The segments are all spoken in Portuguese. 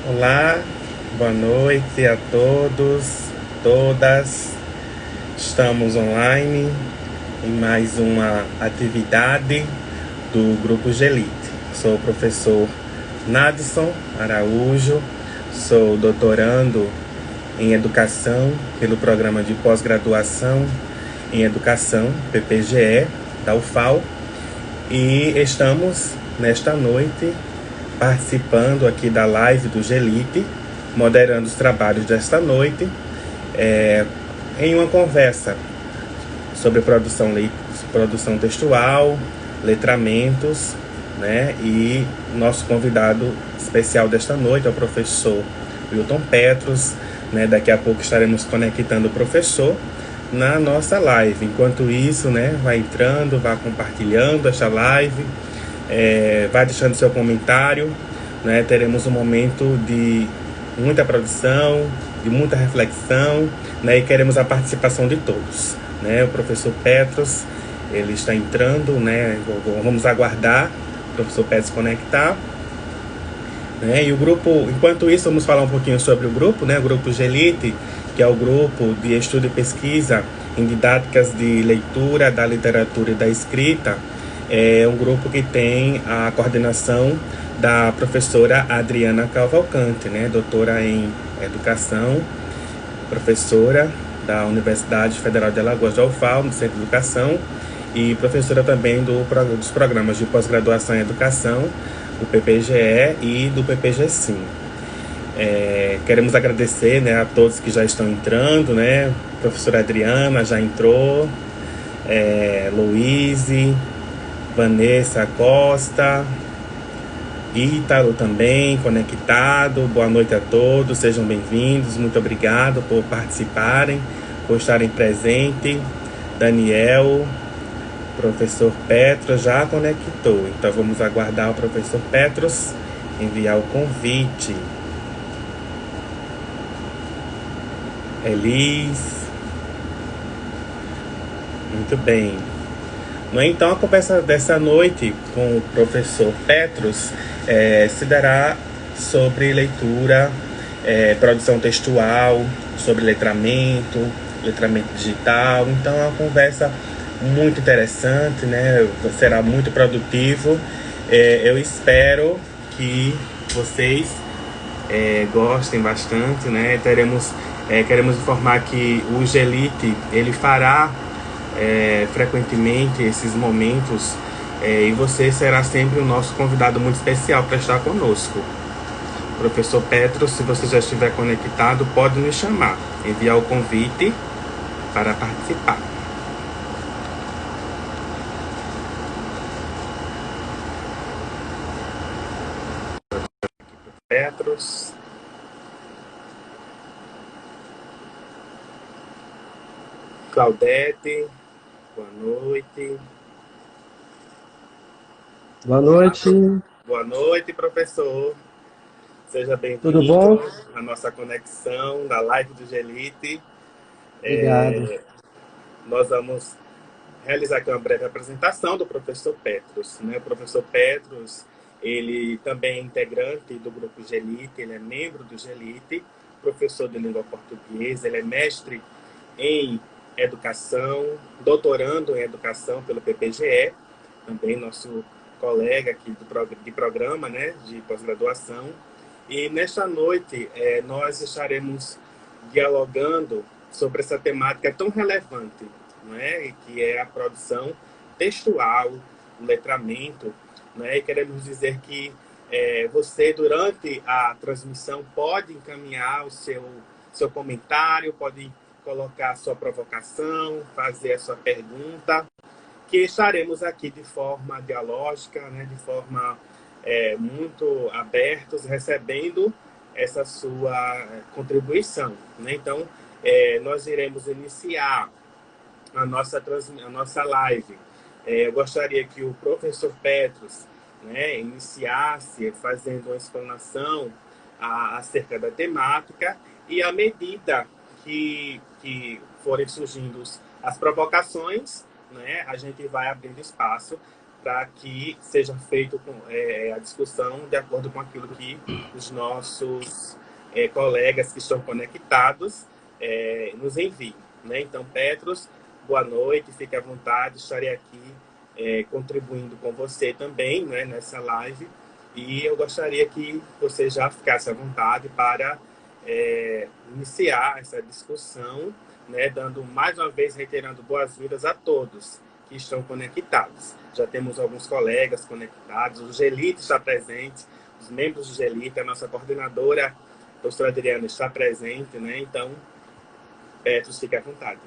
Olá, boa noite a todos, todas. Estamos online em mais uma atividade do Grupo Gelite. Sou o professor Nadson Araújo, sou doutorando em Educação pelo Programa de Pós-Graduação em Educação, PPGE, da UFAL, e estamos nesta noite participando aqui da live do Gelite, moderando os trabalhos desta noite, em uma conversa sobre produção textual, letramentos, né? E nosso convidado especial desta noite é o professor Wilton Petros, né? Daqui a pouco estaremos conectando o professor na nossa live. Enquanto isso, né, vai entrando, vai compartilhando esta live, vai deixando seu comentário, né? Teremos um momento de muita produção, de muita reflexão, né? E queremos a participação de todos, né? O professor Petros, ele está entrando, né? Vamos aguardar o professor Petros conectar, né? E o grupo, enquanto isso, vamos falar um pouquinho sobre o grupo, né? O grupo Gelite, que é o grupo de estudo e pesquisa em didáticas de leitura, da literatura e da escrita. É um grupo que tem a coordenação da professora Adriana Cavalcante, né? Doutora em educação, professora da Universidade Federal de Alagoas de UFAL, no Centro de Educação, e professora também dos programas de pós-graduação em educação, do PPGE e do PPG-Sim. Queremos agradecer, né, a todos que já estão entrando, né? A professora Adriana já entrou, Luíse, Vanessa Costa, Ítalo também conectado. Boa noite a todos, sejam bem-vindos. Muito obrigado por participarem, por estarem presentes. Daniel, professor Petros já conectou, então vamos aguardar o professor Petros enviar o convite. Elis, muito bem. Então, a conversa dessa noite com o professor Petros se dará sobre leitura, produção textual, sobre letramento digital. Então, é uma conversa muito interessante, né? Será muito produtivo. Eu espero que vocês gostem bastante, né? Queremos informar que o Gelite, ele fará frequentemente esses momentos, e você será sempre o nosso convidado muito especial para estar conosco. Professor Petros, se você já estiver conectado, pode nos chamar, enviar o convite para participar. Petros. Claudete, boa noite. Boa noite, Boa noite, professor. Seja tudo bem-vindo bom? à nossa conexão da live do Gelite. Obrigado. Nós vamos realizar aqui uma breve apresentação do professor Petros, né? O professor Petros, ele também é integrante do grupo Gelite, ele é membro do Gelite, professor de língua portuguesa, ele é mestre em educação, doutorando em educação pelo PPGE, também nosso colega aqui de programa, né, de pós-graduação. E nesta noite nós estaremos dialogando sobre essa temática tão relevante, não é? Que é a produção textual, o letramento, não é? E queremos dizer que você, durante a transmissão, pode encaminhar o seu comentário, pode colocar a sua provocação, fazer a sua pergunta, que estaremos aqui de forma dialógica, né, de forma muito abertos, recebendo essa sua contribuição, né? Então, nós iremos iniciar a nossa live. Eu gostaria que o professor Petros, né, iniciasse fazendo uma explanação acerca da temática, e à medida que forem surgindo as provocações, né, a gente vai abrindo espaço para que seja feito a discussão de acordo com aquilo que os nossos colegas que estão conectados nos enviam. Né? Então, Petros, boa noite, fique à vontade, estarei aqui contribuindo com você também, né, nessa live, e eu gostaria que você já ficasse à vontade para iniciar essa discussão, né, dando mais uma vez, reiterando boas-vindas a todos que estão conectados. Já temos alguns colegas conectados, o Gelite está presente, os membros do Gelite, a nossa coordenadora, a professora Adriana, está presente, né? Então, Petros, fique à vontade.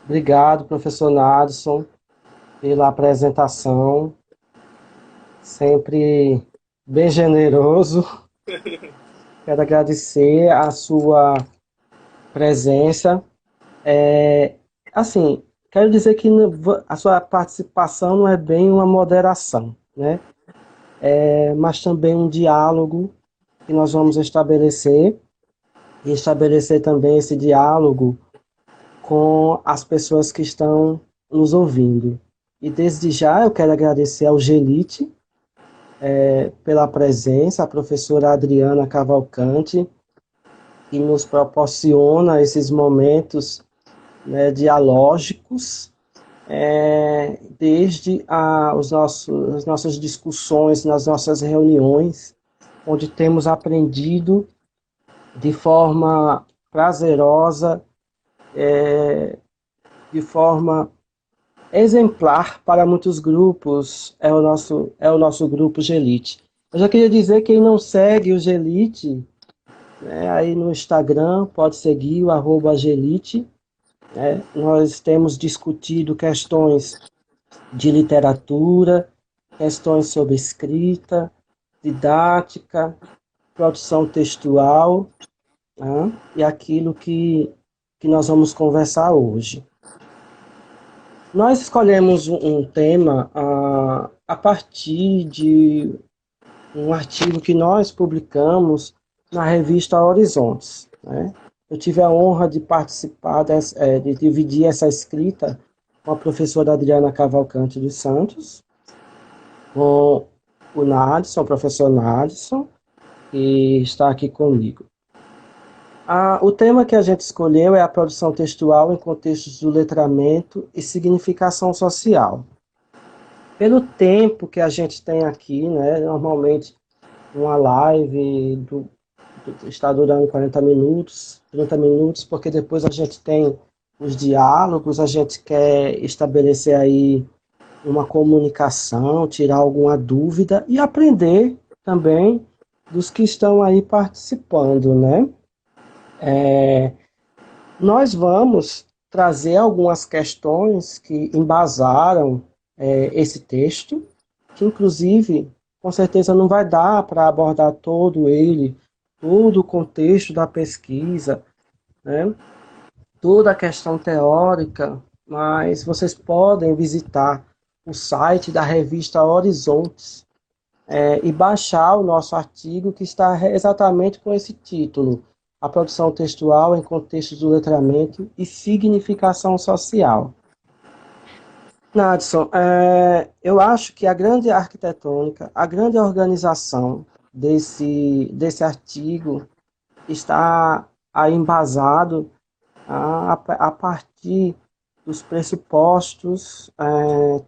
Obrigado, professor Nadson, pela apresentação. Sempre bem generoso. Quero agradecer a sua presença. Assim, quero dizer que a sua participação não é bem uma moderação, né? Mas também um diálogo que nós vamos estabelecer, e estabelecer também esse diálogo com as pessoas que estão nos ouvindo. E desde já eu quero agradecer ao Gelite pela presença, a professora Adriana Cavalcante, que nos proporciona esses momentos, né, dialógicos, desde as nossas discussões, nas nossas reuniões, onde temos aprendido de forma prazerosa, de forma exemplar para muitos grupos, é o nosso grupo Gelite. Eu já queria dizer, quem não segue o Gelite, né, aí no Instagram, pode seguir o @Gelite. Nós temos discutido questões de literatura, questões sobre escrita, didática, produção textual, né, e aquilo que nós vamos conversar hoje. Nós escolhemos um tema a partir de um artigo que nós publicamos na revista Horizontes, né? Eu tive a honra de participar, de dividir essa escrita com a professora Adriana Cavalcante dos Santos, com o Nadson, o professor Nadson, que está aqui comigo. O tema que a gente escolheu é a produção textual em contextos do letramento e significação social. Pelo tempo que a gente tem aqui, né, normalmente uma live está durando 40 minutos, 30 minutos, porque depois a gente tem os diálogos, a gente quer estabelecer aí uma comunicação, tirar alguma dúvida e aprender também dos que estão aí participando, né? Nós vamos trazer algumas questões que embasaram esse texto, que inclusive, com certeza não vai dar para abordar todo o contexto da pesquisa, né? Toda a questão teórica, mas vocês podem visitar o site da revista Horizontes e baixar o nosso artigo, que está exatamente com esse título: a produção textual em contextos do letramento e significação social. Nadson, eu acho que a grande arquitetônica, a grande organização desse artigo está aí embasado a partir dos pressupostos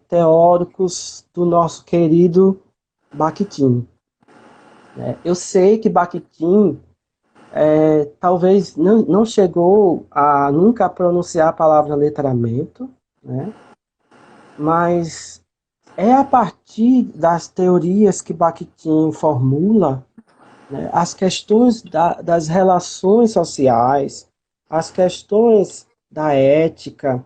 teóricos do nosso querido Bakhtin. Eu sei que Bakhtin talvez não chegou a nunca pronunciar a palavra letramento, né? Mas é a partir das teorias que Bakhtin formula, né, as questões das relações sociais, as questões da ética,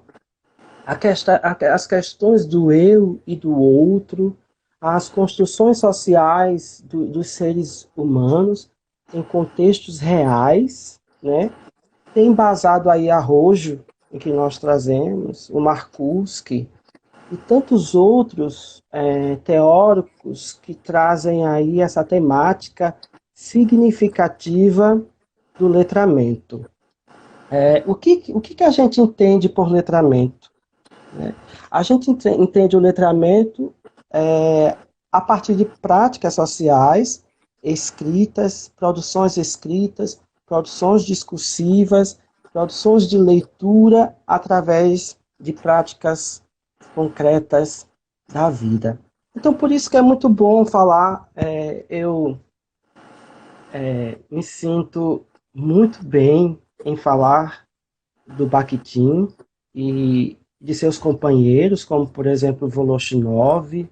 as questões do eu e do outro, as construções sociais dos seres humanos em contextos reais, né? Tem embasado aí a Rojo, em que nós trazemos, o Marcuski, e tantos outros teóricos que trazem aí essa temática significativa do letramento. O que a gente entende por letramento? né? A gente entende o letramento a partir de práticas sociais, escritas, produções discursivas, produções de leitura através de práticas concretas da vida. Então, por isso que é muito bom falar, eu me sinto muito bem em falar do Bakhtin e de seus companheiros, como, por exemplo, Voloshinov,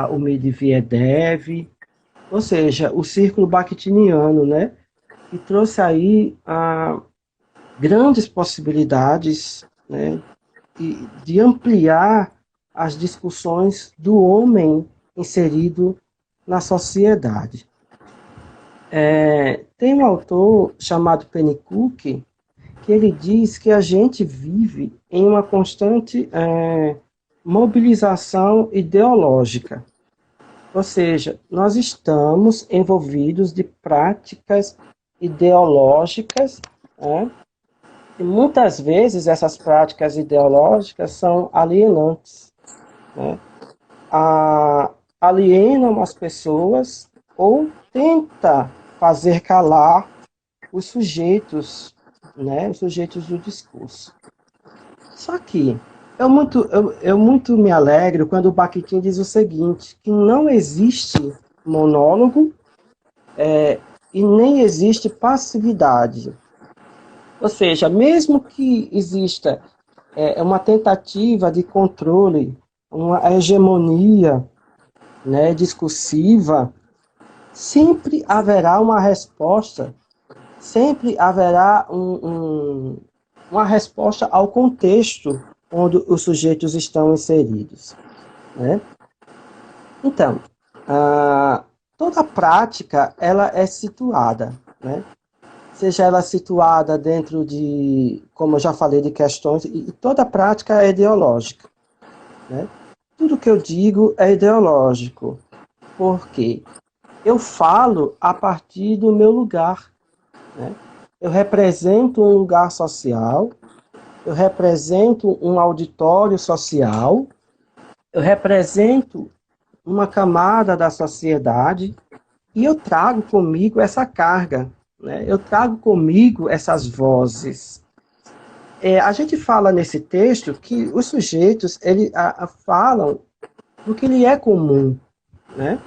o Medvedev, ou seja, o círculo bakhtiniano, né, que trouxe aí grandes possibilidades, né, de ampliar as discussões do homem inserido na sociedade. Tem um autor chamado Pennycook que ele diz que a gente vive em uma constante mobilização ideológica. Ou seja, nós estamos envolvidos de práticas ideológicas, né? E muitas vezes essas práticas ideológicas são alienantes, né? Alienam as pessoas ou tenta fazer calar os sujeitos, né? Os sujeitos do discurso. Só que eu muito me alegro quando o Bakhtin diz o seguinte, que não existe monólogo e nem existe passividade. Ou seja, mesmo que exista uma tentativa de controle, uma hegemonia, né, discursiva, sempre haverá uma resposta, sempre haverá uma resposta ao contexto onde os sujeitos estão inseridos, né? Então, toda prática ela é situada, né? Seja ela situada dentro de, como eu já falei, de questões, e toda prática é ideológica, né? Tudo que eu digo é ideológico, porque eu falo a partir do meu lugar, né? Eu represento um lugar social, eu represento um auditório social, eu represento uma camada da sociedade e eu trago comigo essa carga, né? Eu trago comigo essas vozes. A gente fala nesse texto que os sujeitos falam do que lhe é comum, né?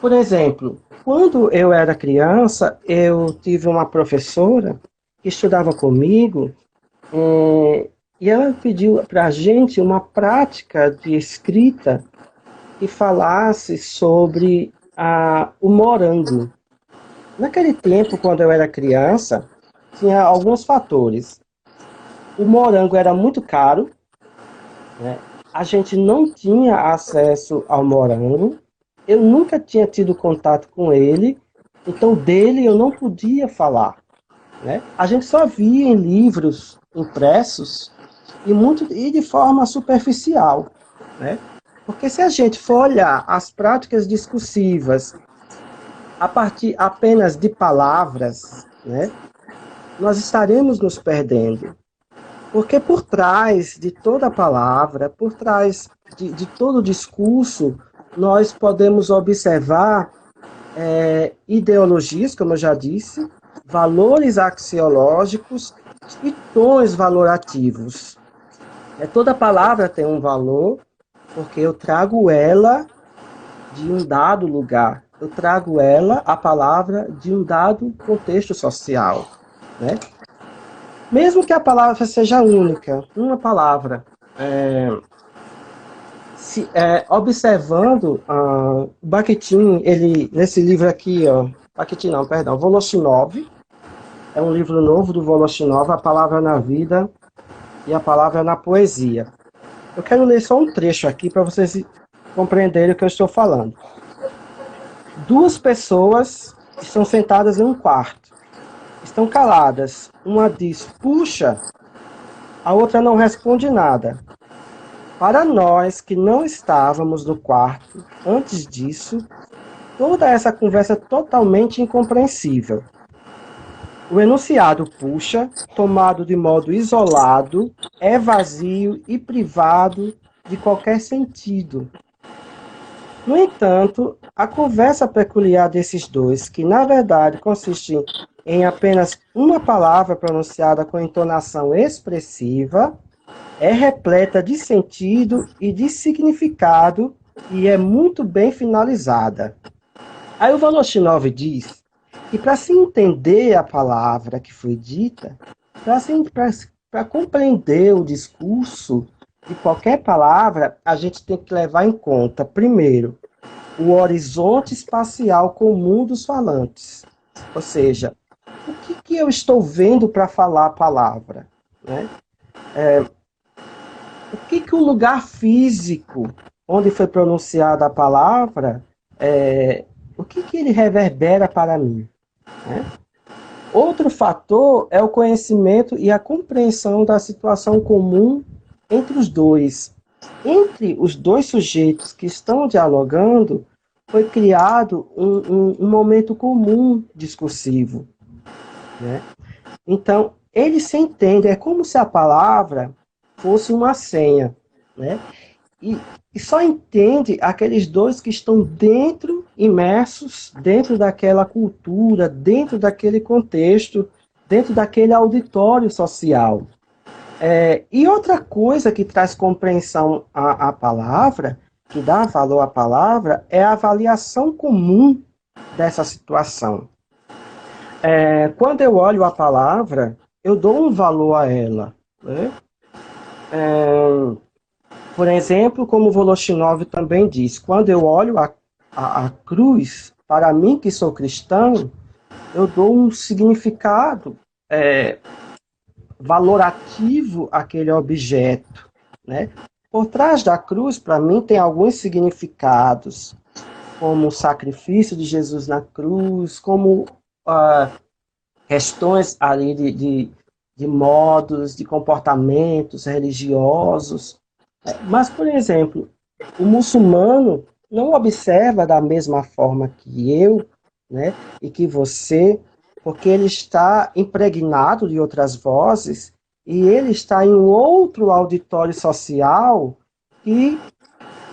Por exemplo, quando eu era criança, eu tive uma professora que estudava comigo e ela pediu para a gente uma prática de escrita que falasse sobre o morango. Naquele tempo, quando eu era criança, tinha alguns fatores. O morango era muito caro, né? A gente não tinha acesso ao morango, eu nunca tinha tido contato com ele, então dele eu não podia falar, né? A gente só via em livros impressos e de forma superficial, né? Porque se a gente for olhar as práticas discursivas a partir apenas de palavras, né, nós estaremos nos perdendo. Porque por trás de toda palavra, por trás de todo discurso, nós podemos observar ideologias, como eu já disse, valores axiológicos e tons valorativos. Toda palavra tem um valor, porque eu trago ela de um dado lugar. Eu trago ela, a palavra, de um dado contexto social, né? Mesmo que a palavra seja única, uma palavra, observando Bakhtin, ele, nesse livro aqui, Bakhtin não, perdão, Voloshinov, é um livro novo do Voloshinov, A Palavra na Vida e a Palavra na Poesia. Eu quero ler só um trecho aqui para vocês compreenderem o que eu estou falando. Duas pessoas estão sentadas em um quarto. Estão caladas. Uma diz, puxa, a outra não responde nada. Para nós que não estávamos no quarto antes disso, toda essa conversa é totalmente incompreensível. O enunciado puxa, tomado de modo isolado, é vazio e privado de qualquer sentido. No entanto, a conversa peculiar desses dois, que na verdade consiste em apenas uma palavra pronunciada com entonação expressiva, é repleta de sentido e de significado e é muito bem finalizada. Aí o Voloshinov diz que para se entender a palavra que foi dita, para compreender o discurso de qualquer palavra, a gente tem que levar em conta, primeiro, o horizonte espacial comum dos falantes. Ou seja, o que eu estou vendo para falar a palavra? Né? O que o lugar físico onde foi pronunciada a palavra, o que ele reverbera para mim? Né? Outro fator é o conhecimento e a compreensão da situação comum entre os dois. Entre os dois sujeitos que estão dialogando, foi criado um momento comum discursivo. Né? Então, eles se entendem, é como se a palavra fosse uma senha. Né? E só entende aqueles dois que estão dentro, imersos, dentro daquela cultura, dentro daquele contexto, dentro daquele auditório social. E outra coisa que traz compreensão à palavra, que dá valor à palavra, é a avaliação comum dessa situação. Quando eu olho a palavra, eu dou um valor a ela. Né? Por exemplo, como Voloshinov também diz, quando eu olho a cruz, para mim que sou cristão, eu dou um significado valorativo àquele objeto. Né? Por trás da cruz, para mim, tem alguns significados, como o sacrifício de Jesus na cruz, como questões ali de modos, de comportamentos religiosos. Mas, por exemplo, o muçulmano não observa da mesma forma que eu, né, e que você, porque ele está impregnado de outras vozes e ele está em um outro auditório social e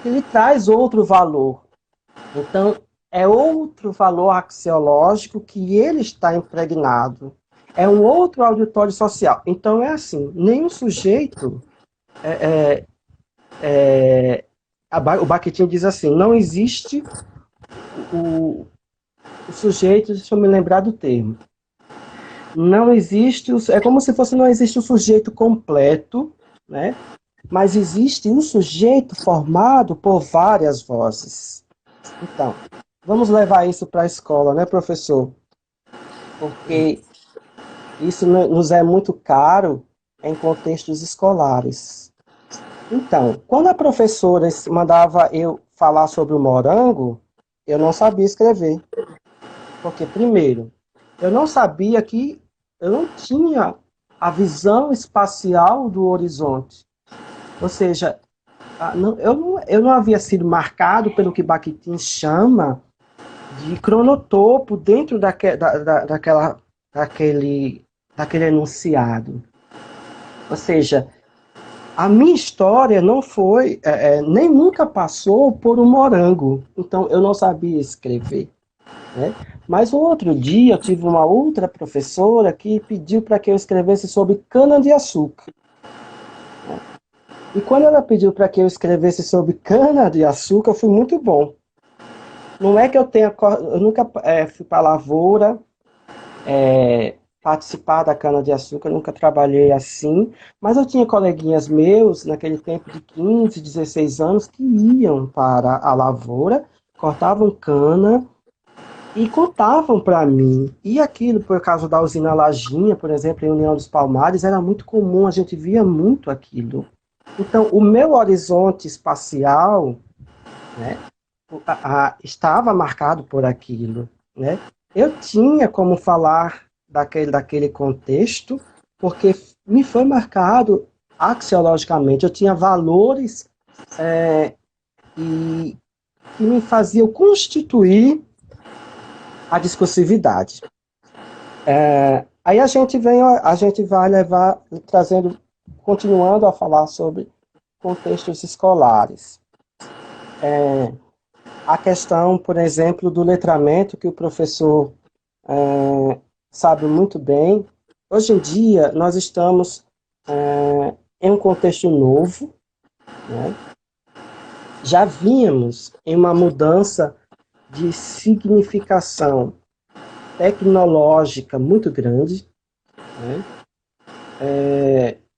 ele traz outro valor. Então, é outro valor axiológico que ele está impregnado. É um outro auditório social. Então, é assim, nenhum sujeito o Bakhtin diz assim, não existe o sujeito, deixa eu me lembrar do termo, não existe, é como se fosse não existe o sujeito completo, né? Mas existe um sujeito formado por várias vozes. Então, vamos levar isso para a escola, né, professor? Porque isso nos é muito caro em contextos escolares. Então, quando a professora mandava eu falar sobre o morango, eu não sabia escrever. Porque, primeiro, eu não sabia que eu não tinha a visão espacial do horizonte. Ou seja, eu não havia sido marcado pelo que Bakhtin chama de cronotopo dentro daquele enunciado. Ou seja, a minha história não foi, nem nunca passou por um morango. Então, eu não sabia escrever. Né? Mas um outro dia eu tive uma outra professora que pediu para que eu escrevesse sobre cana-de-açúcar. Né? E quando ela pediu para que eu escrevesse sobre cana-de-açúcar, foi muito bom. Não é que eu nunca fui para a lavoura, participar da cana-de-açúcar, nunca trabalhei assim, mas eu tinha coleguinhas meus, naquele tempo de 15, 16 anos, que iam para a lavoura, cortavam cana, e contavam para mim. E aquilo, por causa da usina Lajinha, por exemplo, em União dos Palmares, era muito comum, a gente via muito aquilo. Então, o meu horizonte espacial, né, estava marcado por aquilo. Né? Eu tinha como falar daquele contexto, porque me foi marcado axiologicamente. Eu tinha valores que me faziam constituir a discursividade. Aí a gente vai levar, trazendo, continuando a falar sobre contextos escolares. A questão, por exemplo, do letramento, que o professor sabe muito bem. Hoje em dia, nós estamos em um contexto novo, né? Já vínhamos em uma mudança de significação tecnológica muito grande, né?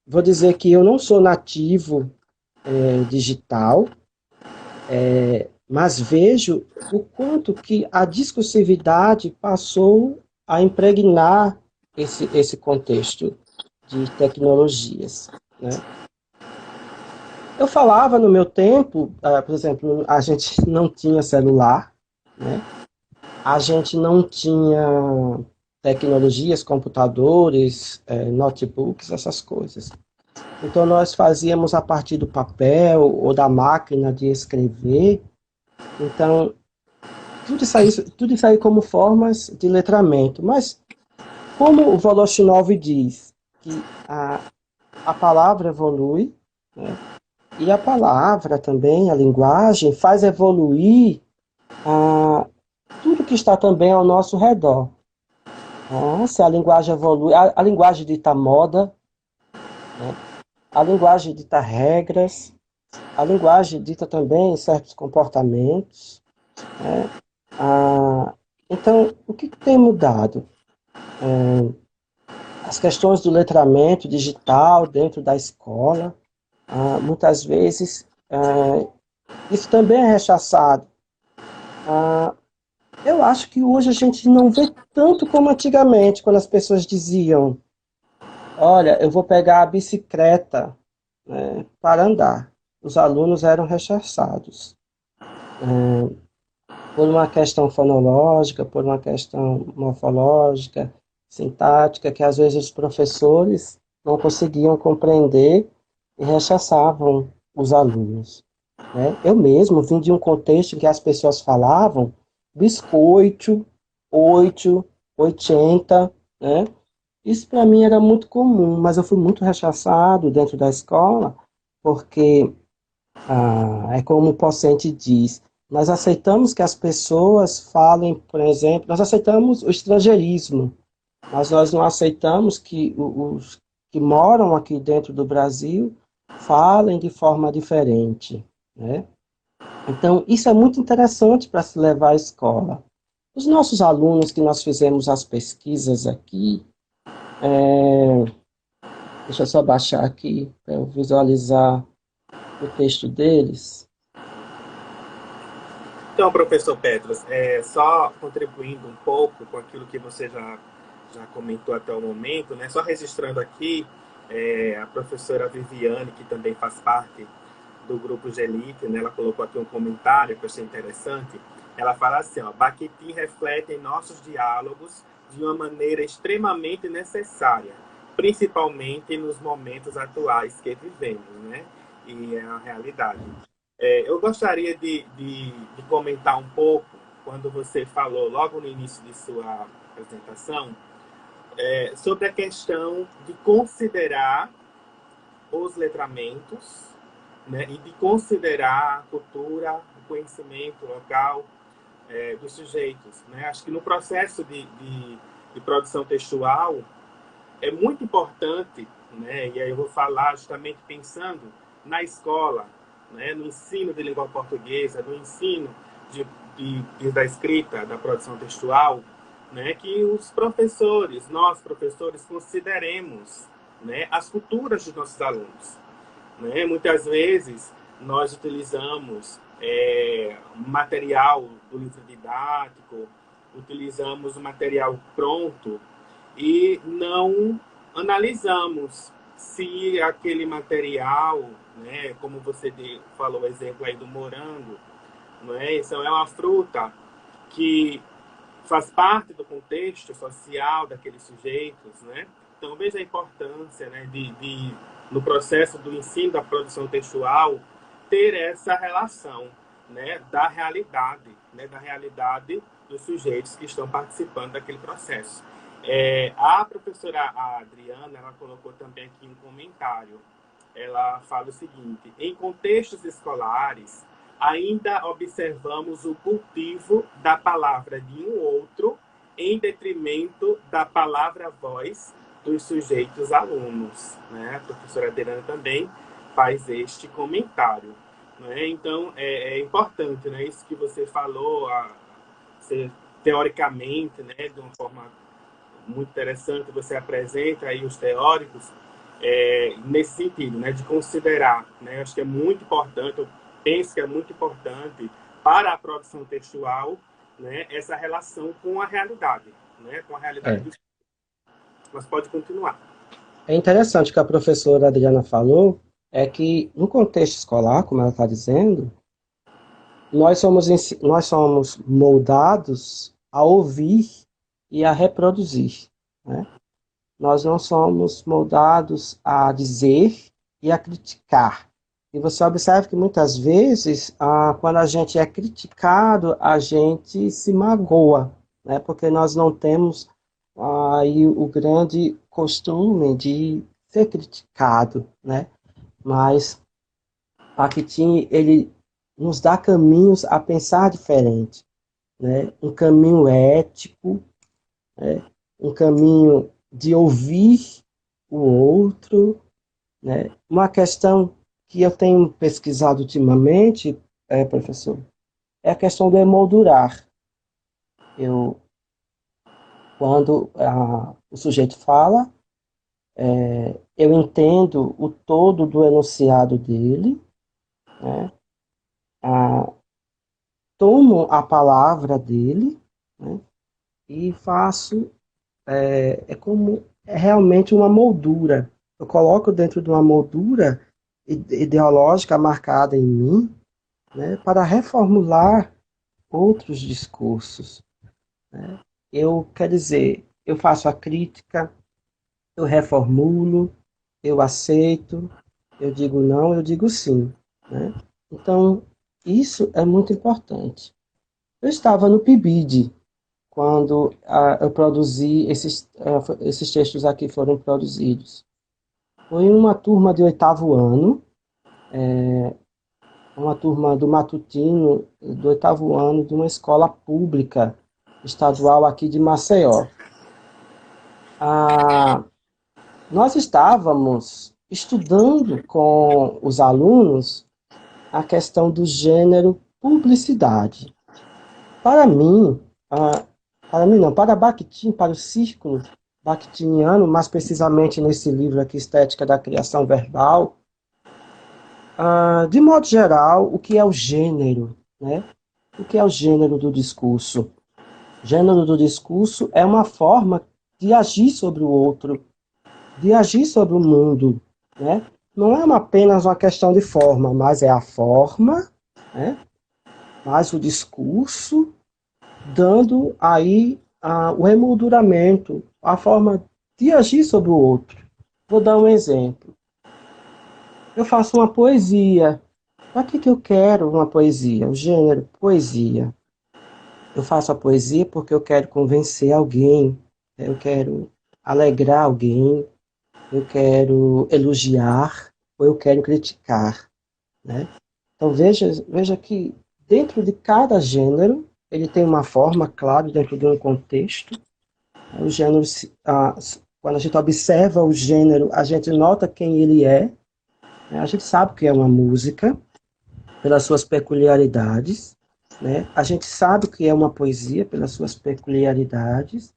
Vou dizer que eu não sou nativo digital, mas vejo o quanto que a discursividade passou a impregnar esse contexto de tecnologias, né? Eu falava no meu tempo, por exemplo, a gente não tinha celular, né? A gente não tinha tecnologias, computadores, notebooks, essas coisas. Então nós fazíamos a partir do papel ou da máquina de escrever. Então tudo isso aí como formas de letramento. Mas como o Voloshinov diz que a palavra evolui, né? E a palavra também, a linguagem, faz evoluir tudo que está também ao nosso redor. Se a linguagem evolui, a linguagem dita moda, né? A linguagem dita regras, a linguagem dita também certos comportamentos, né? Então, o que tem mudado? As questões do letramento digital dentro da escola, muitas vezes, isso também é rechaçado. Eu acho que hoje a gente não vê tanto como antigamente, quando as pessoas diziam: olha, eu vou pegar a bicicleta, né, para andar. Os alunos eram rechaçados por uma questão fonológica, por uma questão morfológica, sintática, que às vezes os professores não conseguiam compreender e rechaçavam os alunos, né? Eu mesmo vim de um contexto em que as pessoas falavam biscoito, oito, 80, né? Isso para mim era muito comum, mas eu fui muito rechaçado dentro da escola, porque é como o Pocente diz, nós aceitamos que as pessoas falem, por exemplo, nós aceitamos o estrangeirismo, mas nós não aceitamos que os que moram aqui dentro do Brasil falem de forma diferente, né? Então, isso é muito interessante para se levar à escola. Os nossos alunos que nós fizemos as pesquisas aqui, deixa eu só baixar aqui para eu visualizar o texto deles. Então, professor Petros, só contribuindo um pouco com aquilo que você já comentou até o momento, né? Só registrando aqui, a professora Viviane, que também faz parte do grupo Gelite, né? Ela colocou aqui um comentário que eu achei interessante. Ela fala assim, ó, Bakhtin reflete em nossos diálogos de uma maneira extremamente necessária, principalmente nos momentos atuais que vivemos, né? E é a realidade. Eu gostaria de comentar um pouco, quando você falou logo no início de sua apresentação, sobre a questão de considerar os letramentos, né, e de considerar a cultura, o conhecimento local dos sujeitos. Né? Acho que no processo de produção textual é muito importante, né, e aí eu vou falar justamente pensando na escola, né, no ensino de língua portuguesa, no ensino da escrita, da produção textual, né, que os professores, nós professores, consideremos, né, as culturas dos nossos alunos. Né? Muitas vezes nós utilizamos material do livro didático, utilizamos o material pronto e não analisamos se aquele material, né, como você falou o exemplo aí do morango, não é? Isso é uma fruta que faz parte do contexto social daqueles sujeitos, né? Então veja a importância, né, no processo do ensino da produção textual ter essa relação, né, da realidade dos sujeitos que estão participando daquele processo. A professora a Adriana, ela colocou também aqui um comentário. Ela fala o seguinte: em contextos escolares, ainda observamos o cultivo da palavra de um outro em detrimento da palavra voz dos sujeitos alunos. Né? A professora Adriana também faz este comentário. Né? Então, é importante, né? Isso que você falou, teoricamente, né, de uma forma muito interessante, você apresenta aí os teóricos nesse sentido, né, de considerar, né, acho que é muito importante, eu penso que é muito importante para a produção textual, né, essa relação com a realidade, né, com a realidade É. dos... Mas pode continuar. É interessante o que a professora Adriana falou, é que no contexto escolar, como ela está dizendo, nós somos moldados a ouvir e a reproduzir, né? Nós não somos moldados a dizer e a criticar. E você observa que muitas vezes, quando a gente é criticado, a gente se magoa, né? Porque nós não temos aí o grande costume de ser criticado, né? Mas Bakhtin, ele nos dá caminhos a pensar diferente, né? Um caminho ético, né? Um caminho de ouvir o outro, né? Uma questão que eu tenho pesquisado ultimamente, professor, é a questão do emoldurar. Eu, quando o sujeito fala, eu entendo o todo do enunciado dele, né? Ah, tomo a palavra dele, né? E faço, como é realmente uma moldura. Eu coloco dentro de uma moldura ideológica marcada em mim, né, para reformular outros discursos, né? Eu, quer dizer, eu faço a crítica, eu reformulo, eu aceito, eu digo não, eu digo sim, né? Então, isso é muito importante. Eu estava no PIBID, quando eu produzi esses textos aqui foram produzidos. Foi uma turma de oitavo ano, uma turma do matutino do oitavo ano de uma escola pública estadual aqui de Maceió. Ah, nós estávamos estudando com os alunos a questão do gênero publicidade. Para mim, para mim não, para Bakhtin, para o círculo bakhtiniano, mais precisamente nesse livro aqui, Estética da Criação Verbal, de modo geral, o que é o gênero, né? O que é o gênero do discurso? O gênero do discurso é uma forma de agir sobre o outro, de agir sobre o mundo, né? Não é apenas uma questão de forma, mas é a forma, né? Mais o discurso, dando aí o emolduramento, a forma de agir sobre o outro. Vou dar um exemplo. Eu faço uma poesia. Para que eu quero uma poesia? O gênero, poesia. Eu faço a poesia porque eu quero convencer alguém, eu quero alegrar alguém, eu quero elogiar ou eu quero criticar, né? Então veja que dentro de cada gênero ele tem uma forma, claro, dentro de um contexto. O gênero, quando a gente observa o gênero, a gente nota quem ele é, né? A gente sabe que é uma música pelas suas peculiaridades, né? A gente sabe o que é uma poesia pelas suas peculiaridades,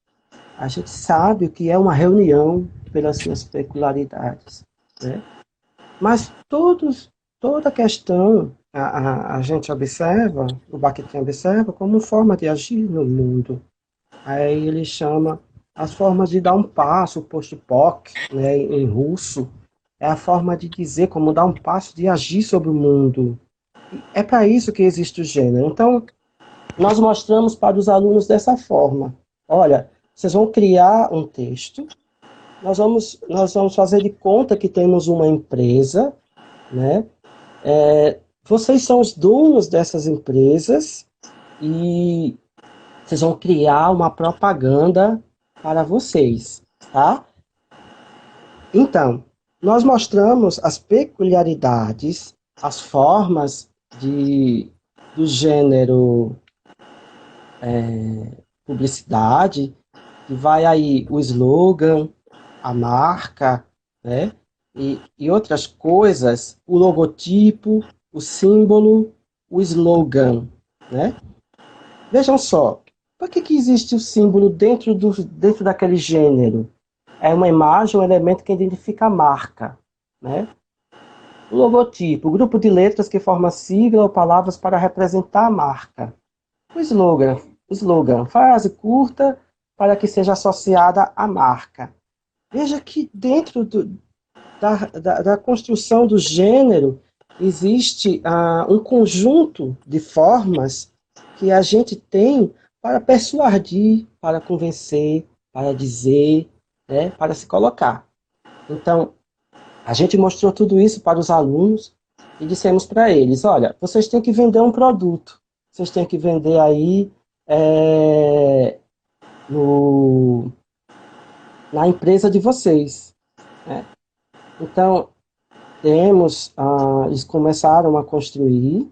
a gente sabe o que é uma reunião pelas suas peculiaridades, né? Mas toda questão a gente observa, o Bakhtin observa como forma de agir no mundo. Aí ele chama as formas de dar um passo, o post-poc, né, em russo, é a forma de dizer como dar um passo, de agir sobre o mundo. E é para isso que existe o gênero. Então, nós mostramos para os alunos dessa forma. Olha, vocês vão criar um texto, nós vamos fazer de conta que temos uma empresa, né? Vocês são os donos dessas empresas e vocês vão criar uma propaganda para vocês, tá? Então, nós mostramos as peculiaridades, as formas do gênero publicidade, que vai aí o slogan, a marca, né? E outras coisas, o logotipo, o símbolo, o slogan, né? Vejam só, por que existe o símbolo dentro daquele gênero? É uma imagem, um elemento que identifica a marca, né? O logotipo, o grupo de letras que forma sigla ou palavras para representar a marca. O slogan, frase curta para que seja associada à marca. Veja que dentro da construção do gênero existe um conjunto de formas que a gente tem para persuadir, para convencer, para dizer, né, para se colocar. Então, a gente mostrou tudo isso para os alunos e dissemos para eles, olha, vocês têm que vender um produto, vocês têm que vender aí é, no, na empresa de vocês, né? Então, eles começaram a construir,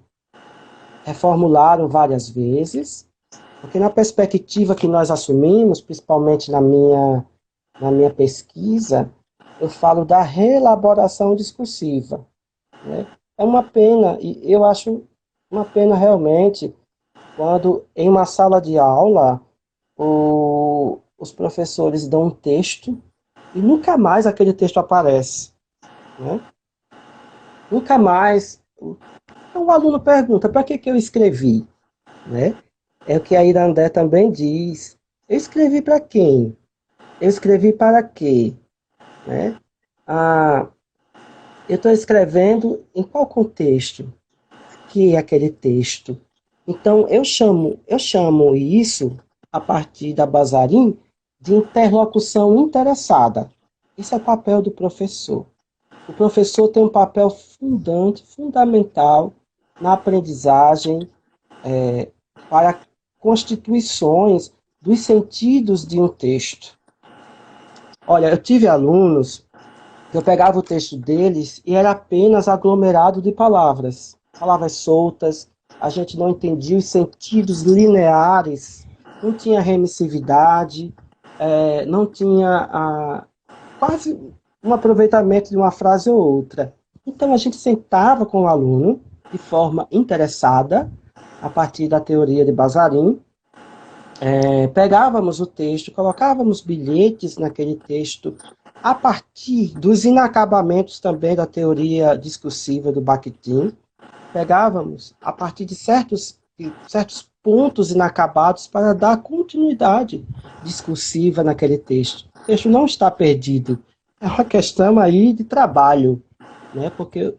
reformularam várias vezes, porque na perspectiva que nós assumimos, principalmente na minha pesquisa, eu falo da reelaboração discursiva, né? É uma pena, e eu acho uma pena realmente, quando em uma sala de aula os professores dão um texto e nunca mais aquele texto aparece, né? Nunca mais. Então, o aluno pergunta, para que eu escrevi? Né? É o que a Irandé também diz. Eu escrevi para quem? Eu escrevi para quê? Né? Ah, eu estou escrevendo em qual contexto? Que é aquele texto? Então, eu chamo isso, a partir da Bazarim, de interlocução interessada. Esse é o papel do professor. O professor tem um papel fundamental na aprendizagem para constituições dos sentidos de um texto. Olha, eu tive alunos que eu pegava o texto deles e era apenas aglomerado de palavras, palavras soltas, a gente não entendia os sentidos lineares, não tinha remissividade, não tinha quase um aproveitamento de uma frase ou outra. Então a gente sentava com o aluno de forma interessada, a partir da teoria de Bazarim, pegávamos o texto, colocávamos bilhetes naquele texto, a partir dos inacabamentos também da teoria discursiva do Bakhtin, pegávamos a partir de certos pontos inacabados para dar continuidade discursiva naquele texto. O texto não está perdido, é uma questão aí de trabalho, né? Porque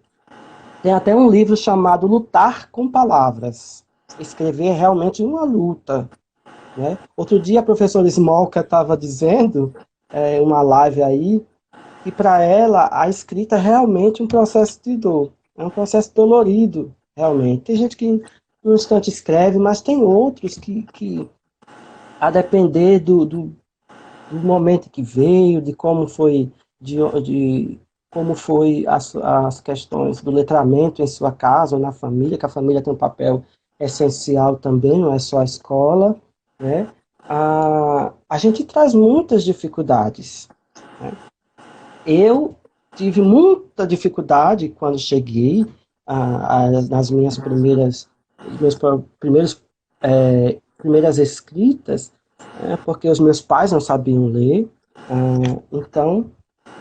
tem até um livro chamado Lutar com Palavras. Escrever é realmente uma luta, né? Outro dia a professora Smolka estava dizendo, uma live aí, que para ela a escrita é realmente um processo de dor, é um processo dolorido, realmente. Tem gente que no instante escreve, mas tem outros que a depender do momento que veio, de como foi, de como foi as questões do letramento em sua casa ou na família, que a família tem um papel essencial também, não é só a escola, né? A gente traz muitas dificuldades, né? Eu tive muita dificuldade quando cheguei nas minhas primeiras escritas, porque os meus pais não sabiam ler, então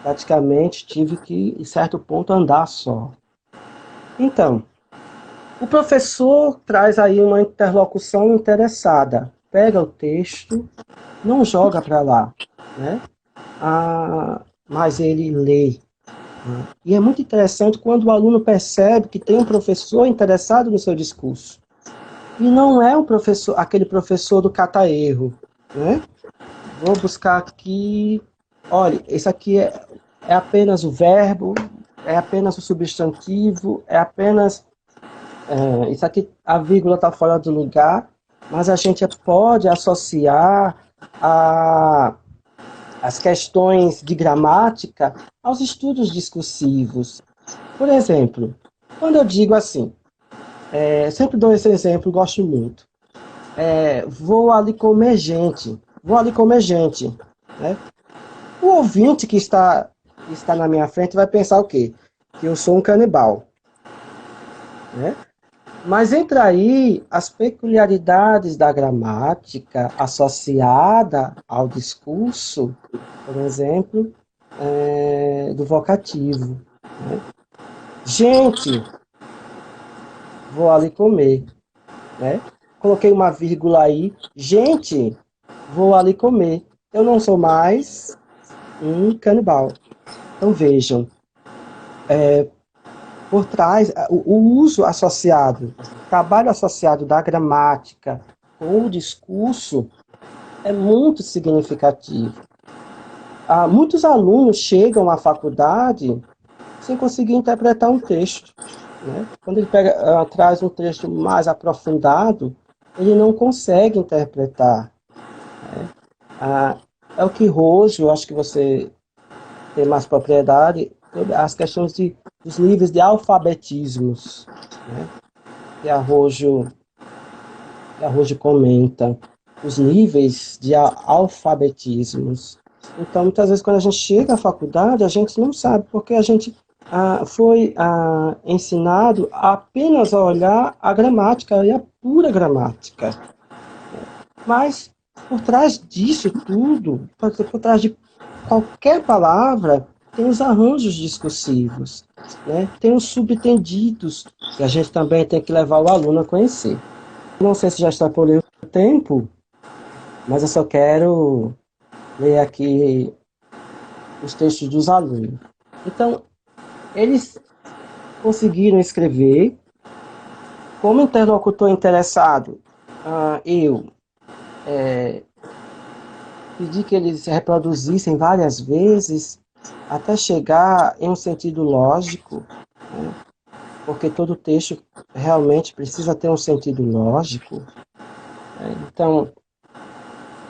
praticamente tive que, em certo ponto, andar só. Então, o professor traz aí uma interlocução interessada, pega o texto, não joga para lá, né? Mas ele lê. E é muito interessante quando o aluno percebe que tem um professor interessado no seu discurso. E não é aquele professor do cata-erro, né? Vou buscar aqui. Olha, esse aqui é apenas o verbo, é apenas o substantivo, é apenas. Isso aqui, a vírgula está fora do lugar, mas a gente pode associar a as questões de gramática aos estudos discursivos. Por exemplo, quando eu digo assim, sempre dou esse exemplo, gosto muito. Vou ali comer gente. Vou ali comer gente. Né? O ouvinte que está na minha frente vai pensar o quê? Que eu sou um canibal. Né? Mas entra aí as peculiaridades da gramática associada ao discurso, por exemplo, do vocativo. Né? Gente, vou ali comer. Né? Coloquei uma vírgula aí. Gente, vou ali comer. Eu não sou mais um canibal. Então vejam, por trás, o uso associado, o trabalho associado da gramática com o discurso é muito significativo. Muitos alunos chegam à faculdade sem conseguir interpretar um texto. Né? Quando ele traz um texto mais aprofundado, ele não consegue interpretar. Né? É o que Rojo, eu acho que você tem mais propriedade, as questões dos níveis de alfabetismos, né? que a Rojo comenta, os níveis de alfabetismos. Então, muitas vezes, quando a gente chega à faculdade, a gente não sabe, porque a gente foi ensinado apenas a olhar a gramática, e a pura gramática. Mas, por trás disso tudo, por trás de qualquer palavra, tem os arranjos discursivos, né? Tem os subtendidos, que a gente também tem que levar o aluno a conhecer. Não sei se já está por o tempo, mas eu só quero ler aqui os textos dos alunos. Então, eles conseguiram escrever. Como interlocutor interessado, eu pedi que eles reproduzissem várias vezes até chegar em um sentido lógico, né? Porque todo texto realmente precisa ter um sentido lógico. Né? Então,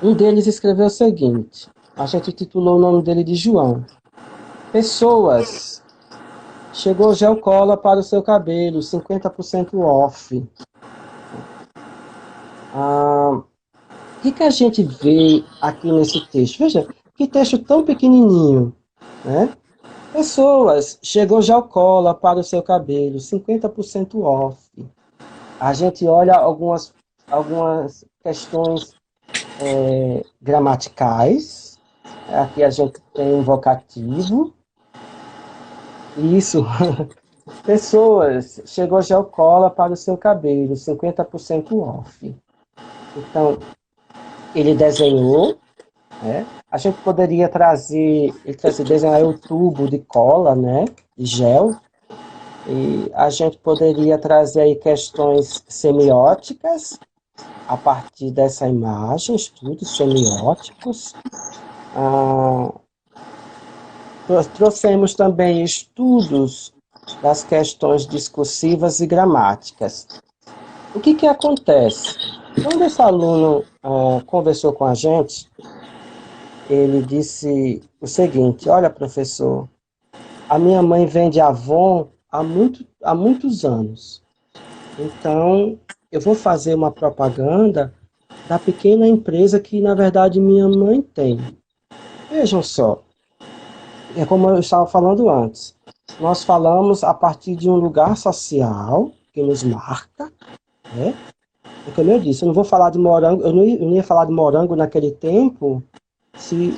um deles escreveu o seguinte, a gente titulou o nome dele de João. Pessoas, chegou gel cola para o seu cabelo, 50% off. O que a gente vê aqui nesse texto? Veja, que texto tão pequenininho, né? Pessoas, chegou gel cola para o seu cabelo, 50% off. A gente olha algumas questões gramaticais. Aqui a gente tem um vocativo. Isso. Pessoas, chegou gel cola para o seu cabelo, 50% off. Então, ele desenhou, né? A gente poderia trazer, desenhar o tubo de cola, né? De gel. E a gente poderia trazer aí questões semióticas a partir dessa imagem, estudos semióticos. Trouxemos também estudos das questões discursivas e gramáticas. O que acontece? Quando esse aluno conversou com a gente, ele disse o seguinte, olha, professor, a minha mãe vende Avon há muitos anos. Então, eu vou fazer uma propaganda da pequena empresa que, na verdade, minha mãe tem. Vejam só, é como eu estava falando antes. Nós falamos a partir de um lugar social que nos marca, né? E como eu disse, eu não vou falar de morango, eu não ia falar de morango naquele tempo se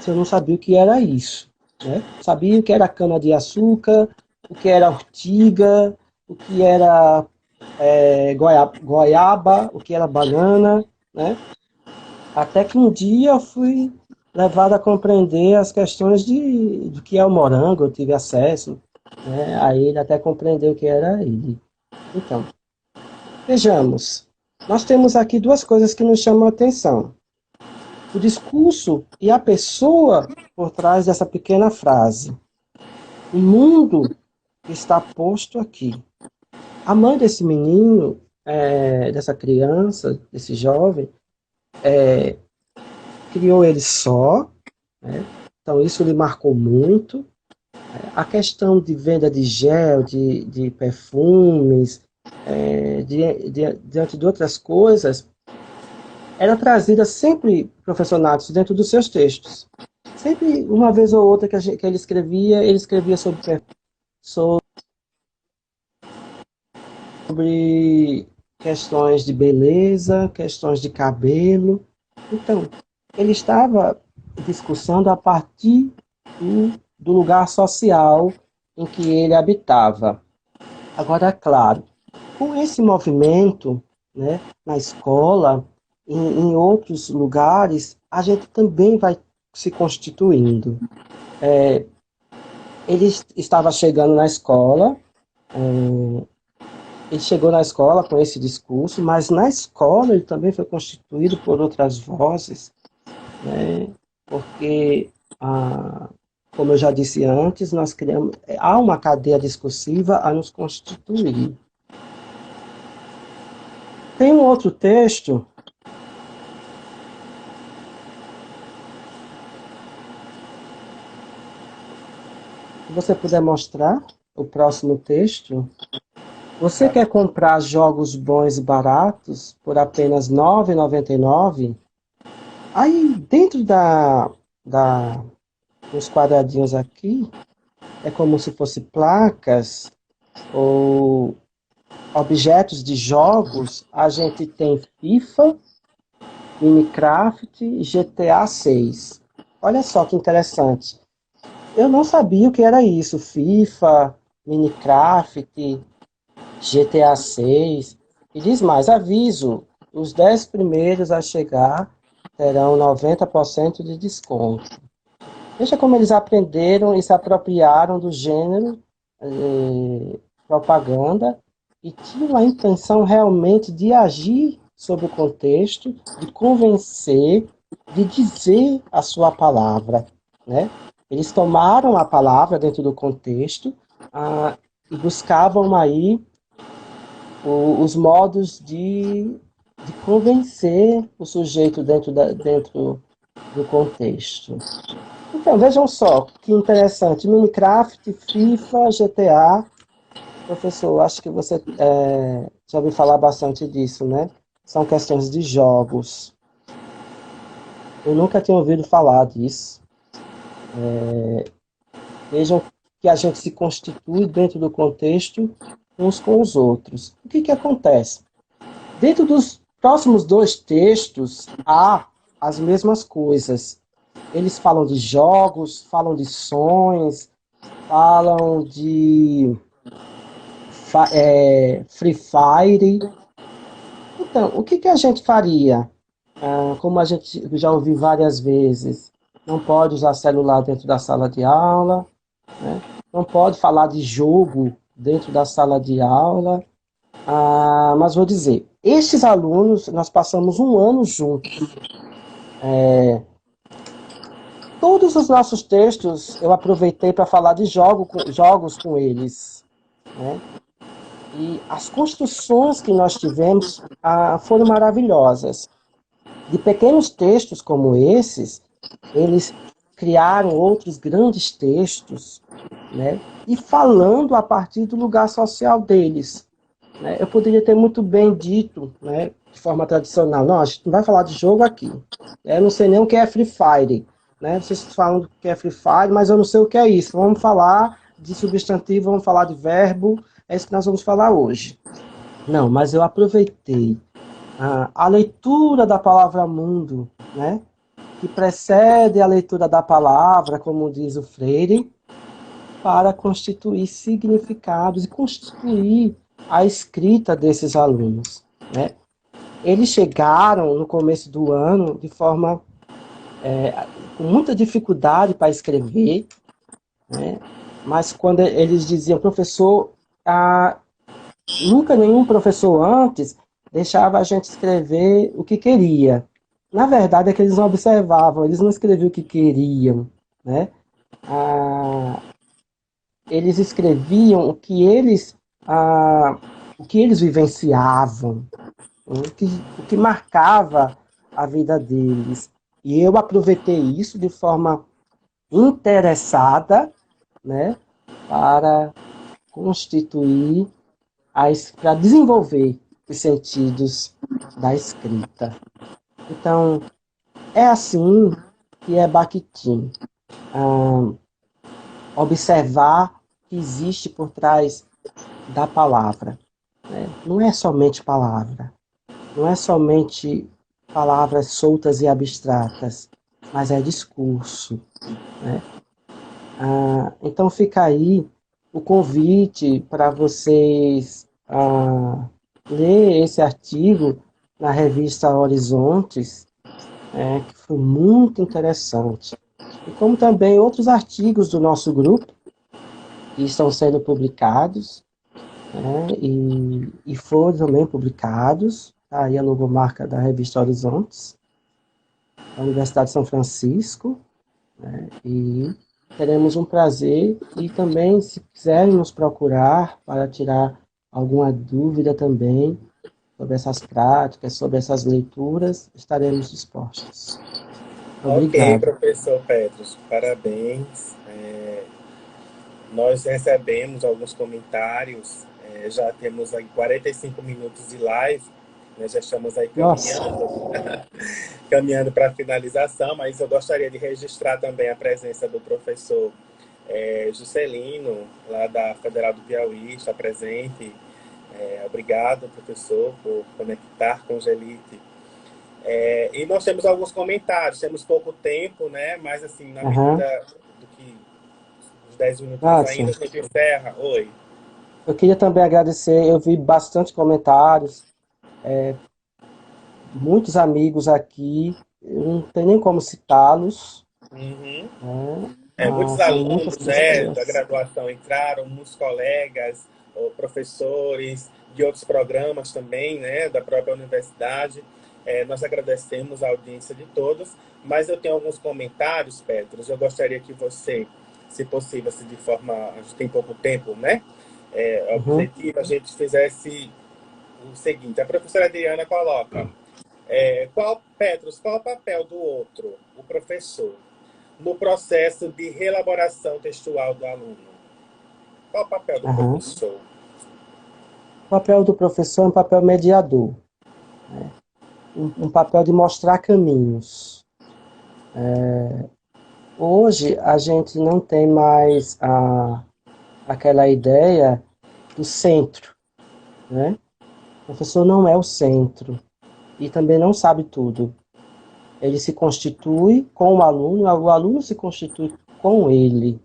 eu não sabia o que era isso. Né? Sabia o que era cana-de-açúcar, o que era ortiga, o que era goiaba, o que era banana, né? Até que um dia eu fui levado a compreender as questões do que é o morango, eu tive acesso, né? Aí ele até compreendeu o que era ele. Então, vejamos, nós temos aqui duas coisas que nos chamam a atenção. O discurso e a pessoa por trás dessa pequena frase. O mundo está posto aqui. A mãe desse menino, dessa criança, desse jovem, criou ele só, né? Então, isso lhe marcou muito. A questão de venda de gel, de perfumes, diante de outras coisas, era trazida sempre, professor Natos, dentro dos seus textos. Sempre, uma vez ou outra que ele escrevia sobre questões de beleza, questões de cabelo. Então, ele estava discussando a partir do lugar social em que ele habitava. Agora, claro, com esse movimento, né, na escola, em outros lugares, a gente também vai se constituindo. Ele estava chegando na escola, ele chegou na escola com esse discurso, mas na escola ele também foi constituído por outras vozes, né, porque, como eu já disse antes, nós criamos, há uma cadeia discursiva a nos constituir. Tem um outro texto. Se você puder mostrar o próximo texto. Você quer comprar jogos bons e baratos por apenas R$ 9,99? Aí, dentro dos quadradinhos aqui, é como se fosse placas ou objetos de jogos. A gente tem FIFA, Minecraft e GTA 6. Olha só que interessante. Eu não sabia o que era isso. FIFA, Minecraft, GTA 6. E diz mais, aviso, os 10 primeiros a chegar terão 90% de desconto. Veja como eles aprenderam e se apropriaram do gênero propaganda e tinham a intenção realmente de agir sobre o contexto, de convencer, de dizer a sua palavra, né? Eles tomaram a palavra dentro do contexto e buscavam aí os modos de convencer o sujeito dentro do contexto. Então, vejam só, que interessante. Minecraft, FIFA, GTA. Professor, acho que você já ouviu falar bastante disso, né? São questões de jogos. Eu nunca tinha ouvido falar disso. Vejam que a gente se constitui dentro do contexto uns com os outros. O que acontece? Dentro dos próximos dois textos, há as mesmas coisas. Eles falam de jogos, falam de sonhos, falam de Free Fire. Então, o que a gente faria? Como a gente já ouviu várias vezes, não pode usar celular dentro da sala de aula, né? Não pode falar de jogo dentro da sala de aula. Mas vou dizer, estes alunos, nós passamos um ano juntos. Todos os nossos textos eu aproveitei para falar de jogos com eles, né? E as construções que nós tivemos foram maravilhosas. De pequenos textos como esses, eles criaram outros grandes textos, né? E falando a partir do lugar social deles. Né? Eu poderia ter muito bem dito, né, de forma tradicional, não, a gente não vai falar de jogo aqui. Eu não sei nem o que é Free Fire. Né? Vocês falam que é Free Fire, mas eu não sei o que é isso. Vamos falar de substantivo, vamos falar de verbo, é isso que nós vamos falar hoje. Não, mas eu aproveitei a leitura da palavra mundo, né, que precede a leitura da palavra, como diz o Freire, para constituir significados e constituir a escrita desses alunos. Né? Eles chegaram no começo do ano de forma com muita dificuldade para escrever, né? Mas quando eles diziam, professor, nunca nenhum professor antes deixava a gente escrever o que queria. Na verdade é que eles não observavam, eles não escreviam o que queriam, né? Eles escreviam o que eles vivenciavam, o que marcava a vida deles. E eu aproveitei isso de forma interessada, né, para constituir, para desenvolver os sentidos da escrita. Então, é assim que é Bakhtin. Observar o que existe por trás da palavra. Né? Não é somente palavra, não é somente palavras soltas e abstratas, mas é discurso. Né? Então fica aí o convite para vocês ler esse artigo na revista Horizontes, que foi muito interessante. E como também outros artigos do nosso grupo que estão sendo publicados, né, e foram também publicados, tá aí a logomarca da revista Horizontes, da Universidade de São Francisco, né, e teremos um prazer, e também, se quiserem nos procurar para tirar alguma dúvida também sobre essas práticas, sobre essas leituras, estaremos dispostos. Ok, Obrigado. professor Petros, parabéns. Nós recebemos alguns comentários, já temos aí 45 minutos de live, né, já estamos aí Nossa, caminhando para a finalização, mas eu gostaria de registrar também a presença do professor Juscelino, lá da Federal do Piauí, está presente. Obrigado, professor, por conectar com o Gelite. E nós temos alguns comentários, temos pouco tempo, né? Mas assim, na aham, medida do que os 10 minutinhos ainda, a Márcio, gente encerra. Oi. eu queria também agradecer, eu vi bastante comentários, muitos amigos aqui, eu não tenho nem como citá-los, Uhum. né? Muitos São muitas alunos, né, da pessoas. graduação entraram, muitos colegas, ou professores de outros programas também, né, da própria universidade. Nós agradecemos a audiência de todos, mas eu tenho alguns comentários, Petros. Eu gostaria que você, se possível, se de forma, a gente tem pouco tempo, né, Uhum, objetivo, a gente fizesse o seguinte: a professora Adriana coloca, Petros, qual o papel do outro, o professor, no processo de reelaboração textual do aluno? Qual o papel do aham. professor? O papel do professor é um papel mediador, um papel de mostrar caminhos. Hoje, a gente não tem mais aquela ideia do centro, né? O professor não é o centro e também não sabe tudo. Ele se constitui com o aluno se constitui com ele,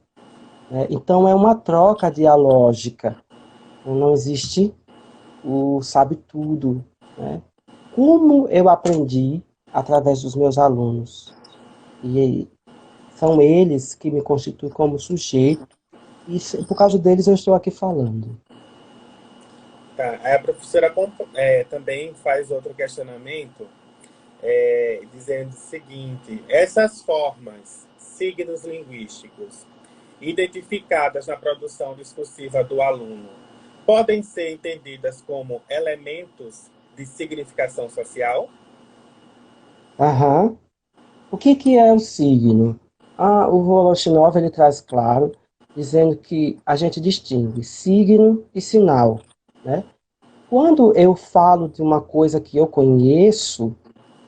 né? Então, é uma troca dialógica. Não existe o sabe tudo, né? Como eu aprendi através dos meus alunos. E são eles que me constituem como sujeito, e por causa deles eu estou aqui falando. Tá. Aí a professora também faz outro questionamento, dizendo o seguinte: essas formas, signos linguísticos, identificadas na produção discursiva do aluno, podem ser entendidas como elementos de significação social? Aham. O que é o signo? O Voloshinov ele traz claro, dizendo que a gente distingue signo e sinal, né? Quando eu falo de uma coisa que eu conheço,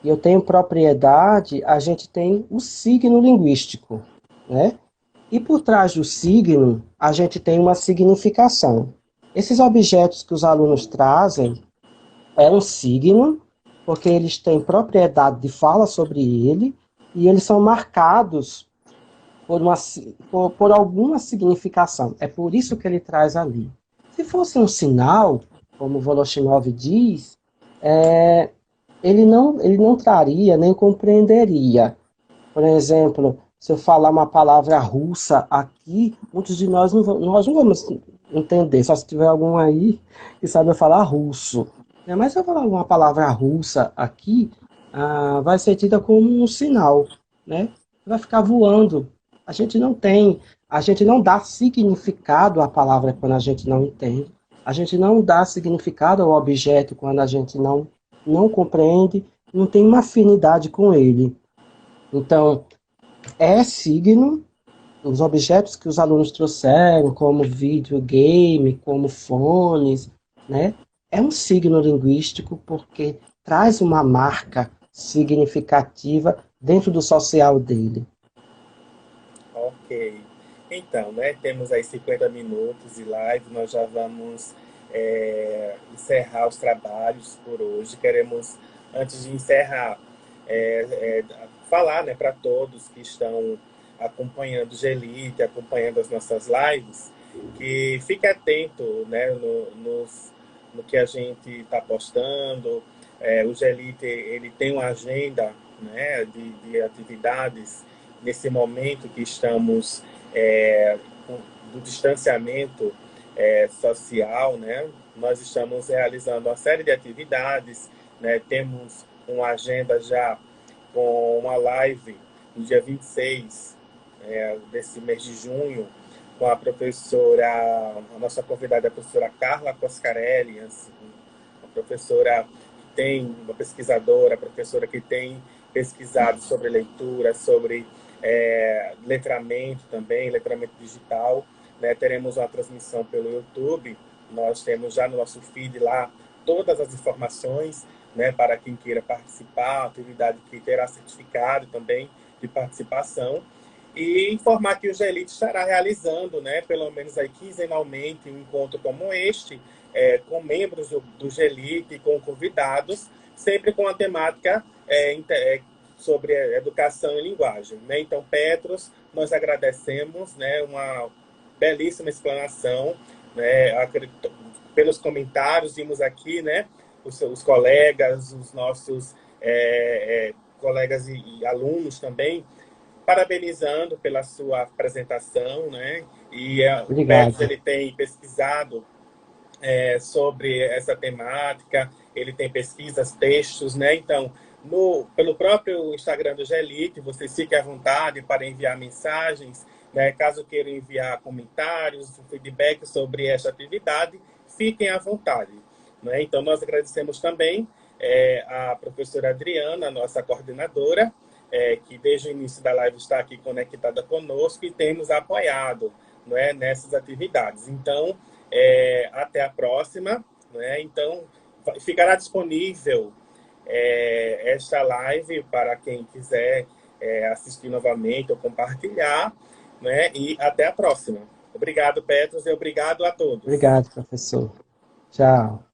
e eu tenho propriedade, a gente tem o signo linguístico, né? E por trás do signo, a gente tem uma significação. Esses objetos que os alunos trazem é um signo, porque eles têm propriedade de fala sobre ele, e eles são marcados por alguma significação. É por isso que ele traz ali. Se fosse um sinal, como Voloshinov diz, ele não traria nem compreenderia. Por exemplo, se eu falar uma palavra russa aqui, muitos de nós não vamos entender, só se tiver algum aí que saiba falar russo. Né? Mas se eu falar uma palavra russa aqui, vai ser tida como um sinal, né? Vai ficar voando. A gente não dá significado à palavra quando a gente não entende. A gente não dá significado ao objeto quando a gente não compreende, não tem uma afinidade com ele. Então, é signo, os objetos que os alunos trouxeram, como videogame, como fones, né? É um signo linguístico porque traz uma marca significativa dentro do social dele. Ok. Então, né, temos aí 50 minutos de live, nós já vamos encerrar os trabalhos por hoje. Queremos, antes de encerrar, falar, né, para todos que estão acompanhando o Gelite, acompanhando as nossas lives, que fique atento, né, no que a gente está postando. O Gelite, ele tem uma agenda, né, de atividades nesse momento que estamos do distanciamento social, né? Nós estamos realizando uma série de atividades, né? Temos uma agenda já com uma live no dia 26 desse mês de junho, com a professora, a nossa convidada é a professora Carla Coscarelli, assim, uma professora que tem, uma pesquisadora, professora que tem pesquisado sobre leitura, sobre letramento também, letramento digital. Né? Teremos uma transmissão pelo YouTube, nós temos já no nosso feed lá todas as informações, né, para quem queira participar, atividade que terá certificado também de participação, e informar que o GELIT estará realizando, né, pelo menos aí quinzenalmente, um encontro como este, com membros do GELIT e com convidados, sempre com a temática sobre educação e linguagem. Né? Então, Petros, nós agradecemos, né, uma belíssima explanação, né, pelos comentários, vimos aqui, né, os colegas, os nossos colegas e alunos também, parabenizando pela sua apresentação, né, e o Petros, Obrigado. ele tem pesquisado sobre essa temática, ele tem pesquisas, textos, né? Então, pelo próprio Instagram do Gelite, vocês fiquem à vontade para enviar mensagens, né? Caso queiram enviar comentários, feedback sobre esta atividade, fiquem à vontade. Né? Então, nós agradecemos também a professora Adriana, nossa coordenadora, que desde o início da live está aqui conectada conosco e tem nos apoiado, não é, nessas atividades. Então, até a próxima. Né? Então, ficará disponível esta live para quem quiser assistir novamente ou compartilhar. Né? E até a próxima. Obrigado, Petros, e obrigado a todos. Obrigado, professor. Tchau.